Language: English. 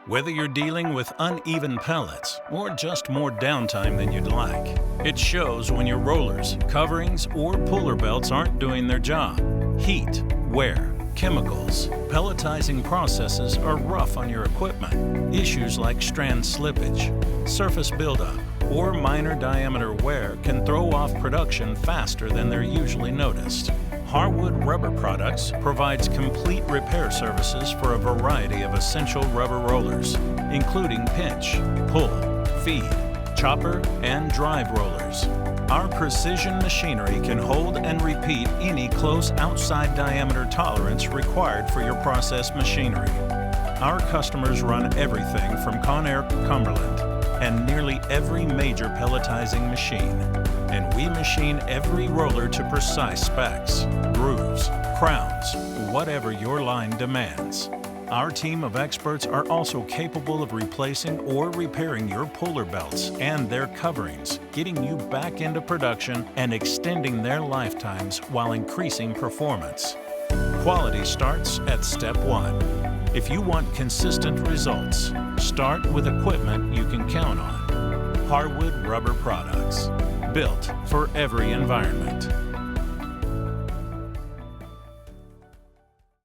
Whether you're dealing with uneven pellets or just more downtime than you'd like, it shows when your rollers, coverings, or puller belts aren't doing their job. Heat, wear, chemicals, pelletizing processes are rough on your equipment. Issues like strand slippage, surface buildup, or minor diameter wear can throw off production faster than they're usually noticed. Harwood Rubber Products provides complete repair services for a variety of essential rubber rollers, including pinch, pull, feed, chopper, and drive rollers. Our precision machinery can hold and repeat any close outside diameter tolerance required for your process machinery. Our customers run everything from Conair, Cumberland, and nearly every major pelletizing machine. And we machine every roller to precise specs, grooves, crowns, whatever your line demands. Our team of experts are also capable of replacing or repairing your puller belts and their coverings, getting you back into production and extending their lifetimes while increasing performance. Quality starts at step 1. If you want consistent results, start with equipment you can count on. Harwood Rubber Products, built for every environment.